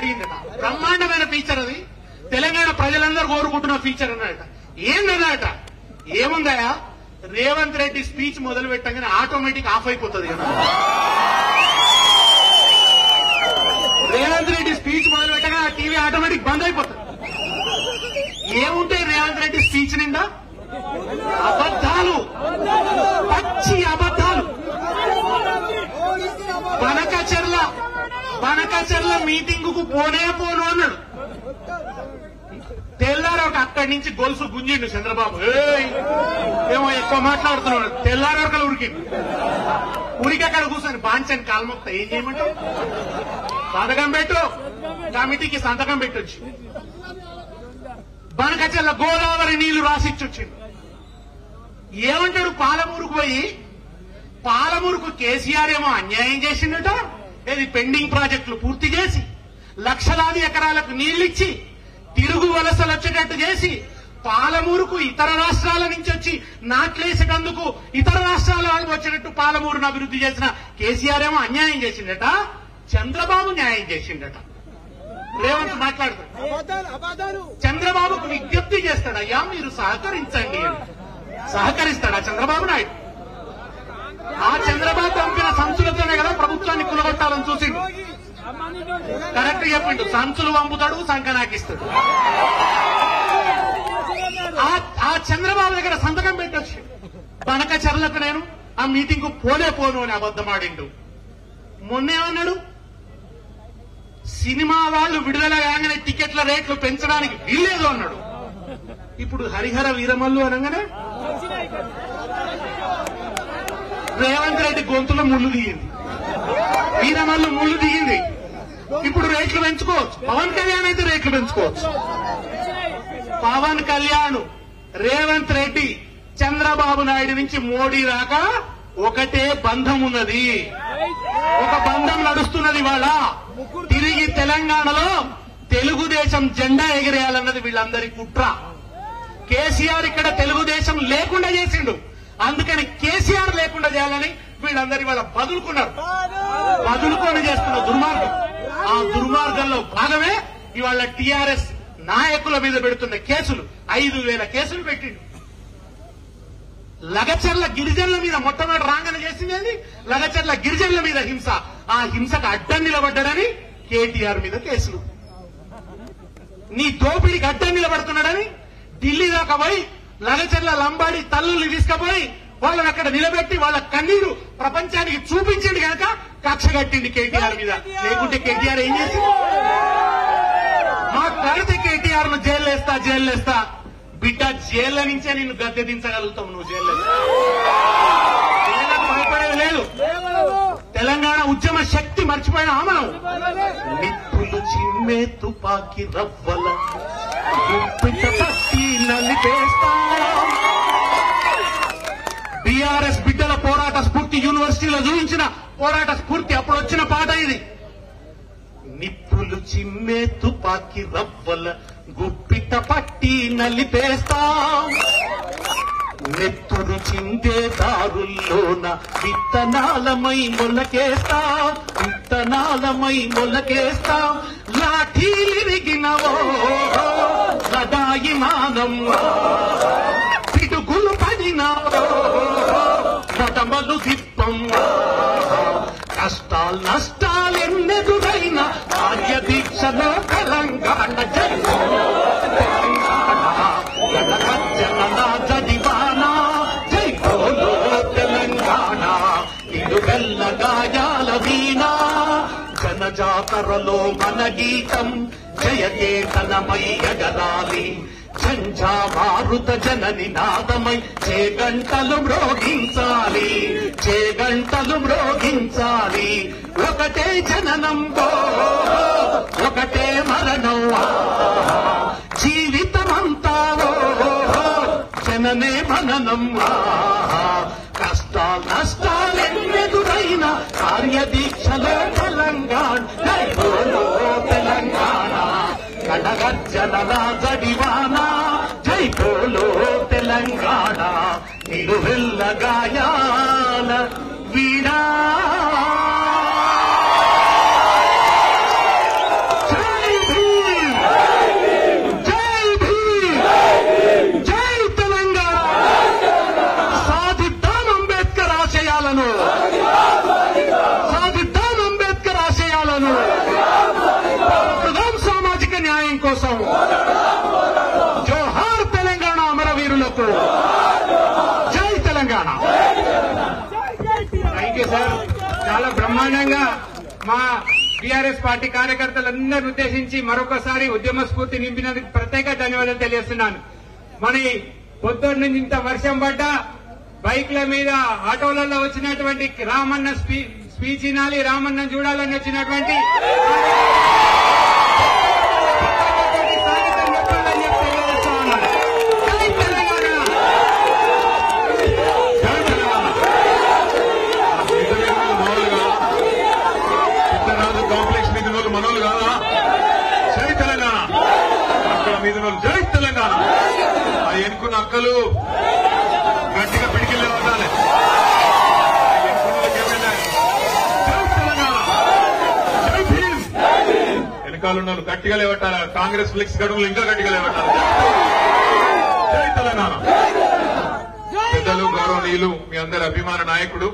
జరిగిందట. బ్రహ్మాండమైన ఫీచర్ అది. తెలంగాణ ప్రజలందరూ కోరుకుంటున్న ఫీచర్ అన్నట. ఏందన్నట, ఏముందయా, రేవంత్ రెడ్డి స్పీచ్ మొదలు పెట్టగానే ఆటోమేటిక్ ఆఫ్ అయిపోతుంది కదా. రేవంత్ రెడ్డి స్పీచ్ మొదలు పెట్టగానే ఆ టీవీ ఆటోమేటిక్ బంద్ అయిపోతుంది. ఏముంటాయి రేవంత్ రెడ్డి స్పీచ్ నిండా? అబద్ధాలు, పచ్చి అబద్ధాలు. బనకచెర్ల మీటింగ్ కు పోనే పోను అన్నాడు. తెల్లారొక అక్కడి నుంచి గొలుసు గుంజిండు చంద్రబాబు. ఏమో ఎక్కువ మాట్లాడుతున్నాడు. తెల్లారొకలు ఉరికి అక్కడ కూర్చొని బాంచని కాల్మొక్త ఏం చేయమంటావు? సంతకం పెట్టు, కమిటీకి సంతకం పెట్టొచ్చు. బనకచెర్ల గోదావరి నీళ్లు రాసిచ్చొచ్చిండు. ఏమంటాడు? పాలమూరుకు పోయి, పాలమూరుకు కేసీఆర్ ఏమో అన్యాయం చేసిండట. ఇది పెండింగ్ ప్రాజెక్టులు పూర్తి చేసి, లక్షలాది ఎకరాలకు నీళ్లిచ్చి, తిరుగు వలసలు వచ్చేటట్టు చేసి, పాలమూరుకు ఇతర రాష్ట్రాల నుంచి వచ్చి నాట్లేసేటందుకు ఇతర రాష్ట్రాల వాళ్ళు వచ్చేటట్టు పాలమూరును అభివృద్ధి చేసిన కేసీఆర్ ఏమో అన్యాయం చేసిండట. చంద్రబాబు న్యాయం చేసిండట. రేవంత్ మాట్లాడుతాడు. చంద్రబాబుకు విజ్ఞప్తి చేస్తాడయ్యా, మీరు సహకరించండి. సహకరిస్తాడా చంద్రబాబు నాయుడు? ఆ చంద్రబాబు పంపిన సంచులతోనే కదా ప్రభుత్వాన్ని కులగొట్టాలని చూసిండు. కరెక్ట్ చెప్పిండు. సంచులు పంపుతాడు, సంకనాకిస్తాడు. ఆ చంద్రబాబు దగ్గర సంతకం పెట్టొచ్చు. బనకచెర్లకు నేను ఆ మీటింగ్ కు పోనే పోను అని అబద్ధమాడిండు. మొన్నేమన్నాడు? సినిమా వాళ్ళు విడుదల కాగానే టికెట్ల రేట్లు పెంచడానికి వీల్లేదు అన్నాడు. ఇప్పుడు హరిహర వీరమల్లు అనగానే రేవంత్ రెడ్డి గొంతులో ముళ్ళు దిగింది, వీరమల్లు ముళ్ళు దిగింది. ఇప్పుడు రేట్లు పెంచుకోవచ్చు. పవన్ కళ్యాణ్ అయితే రేట్లు పెంచుకోవచ్చు. పవన్ కళ్యాణ్, రేవంత్ రెడ్డి, చంద్రబాబు నాయుడు నుంచి మోడీ దాకా ఒకటే బంధం ఉన్నది. ఒక బంధం నడుస్తున్నది. ఇవాళ తిరిగి తెలంగాణలో తెలుగుదేశం జెండా ఎగిరేయాలన్నది వీళ్ళందరి కుట్ర. కేసీఆర్ ఇక్కడ తెలుగుదేశం లేకుండా చేసిండు. అందుకని కేసీఆర్ లేకుండా చేయాలని వీళ్ళందరి వాళ్ళ బదులుకొని చేస్తున్న దుర్మార్గం. ఆ దుర్మార్గంలో భాగమే ఇవాళ టీఆర్ఎస్ నాయకుల మీద పెడుతున్న కేసులు. 5,000 కేసులు పెట్టిండు. లగచర్ల గిరిజనుల మీద మొట్టమొదటి రాంగన చేసింది లగచర్ల గిరిజనుల మీద హింస. ఆ హింసకు అడ్డం నిలబడ్డాడని కేటీఆర్ మీద కేసులు. నీ దోపిడికి అడ్డం నిలబడుతున్నాడని ఢిల్లీ దాకా పోయి లగచర్ల లంబాడి తల్లుల్ని తీసుకుపోయి వాళ్ళని అక్కడ నిలబెట్టి వాళ్ళ కన్నీరు ప్రపంచానికి చూపించింది కనుక కక్ష కట్టింది కేటీఆర్ మీద. లేకుంటే కేటీఆర్ ఏం చేసింది? మాట్లాడితే కేటీఆర్ ను జైల్లేస్తా బిడ్డ, జైళ్ల నుంచే నిన్ను గద్దె దించగలుగుతావు. నువ్వు జైల్లకు భయపడేది లేదు. తెలంగాణ ఉద్యమ శక్తి మర్చిపోయినా మనం. నిప్పులు చిమ్మే తుపాకి రవ్వల పట్టి నలిపేస్తా. బీఆర్ఎస్ బిడ్డల పోరాట స్ఫూర్తి యూనివర్సిటీలో చూపించిన పోరాట స్ఫూర్తి అప్పుడు వచ్చిన పాట ఇది. నిప్పులు చిమ్మే తుపాకి రవ్వల గుప్పిట పట్టి నలిపేస్తా. నెత్తురు చిందే దారుల్లోన విత్తనాలమై మొలకేస్తా. లాఠీలిరిగినవో సదాయి మానం, పిడుగులు పడినావో మొదమలు దిప్పం. కష్టాలు నష్టాలెన్నెదురైన కార్య దీక్షలో తెలంగాణ జడివానా జై బోలో తెలంగాణ. ఇడు వెల్ల గాయాల వీణా జనజాతరలో మన గీతం జయకేతనమై ఎగరాలి. ఝంఝా మారుత జన నినాదమై చేగంటలు మ్రోగించాలి. ఒకటే జననం ఒకటే మరణం, జీవితమంతా జననే మననం. కష్టాలు నష్టాలెన్నెదురైన కార్యదీక్షలో తెలంగాణ కడగజ్జల జడివానా జై బోలో తెలంగాణ. నిలు వెల్ల గాయాల వీణా. జై కోసం జోహార్ తెలంగాణ అమరవీరులకు, జై తెలంగాణ. Thank you sir. చాలా బ్రహ్మాండంగా మా టీఆర్ఎస్ పార్టీ కార్యకర్తలందరిని ఉద్దేశించి మరొకసారి ఉద్యమ స్ఫూర్తి నింపినందుకు ప్రత్యేక ధన్యవాదాలు తెలియజేస్తున్నాను. మరి పొద్దున్న నుంచి ఇంత వర్షం పడ్డా బైక్ల మీద ఆటోలలో వచ్చినటువంటి రామన్న స్పీచ్ వినాలి, రామన్న చూడాలని వచ్చినటువంటి స్వాగతం చెప్పాలని చెప్పి తెలియజేస్తా ఉన్నాను. జై తెలంగాణ, జై తెలంగాణ. పెద్దరాజు కాంప్లెక్స్ మీద వాళ్ళు మనోళ్ళు కాదా? జై తెలంగాణ. అక్కడ మీద వాళ్ళు జై తెలంగాణ. ఆ ఎన్నుకున్న అక్కలు గట్టిగా పిడికిల్లే ఉండాలి. జై తెలంగాణ, జై భీమ్. వెనకాల ఉన్న వాళ్ళు గట్టిగా లేవట్టాలి. కాంగ్రెస్ ఫ్లెక్స్ గడువులు ఇంకా గట్టిగా లేవట్టాలి. జై తెలంగాణ. పెద్దలు, గౌరవనీయులు, మీ అందరి అభిమాన నాయకుడు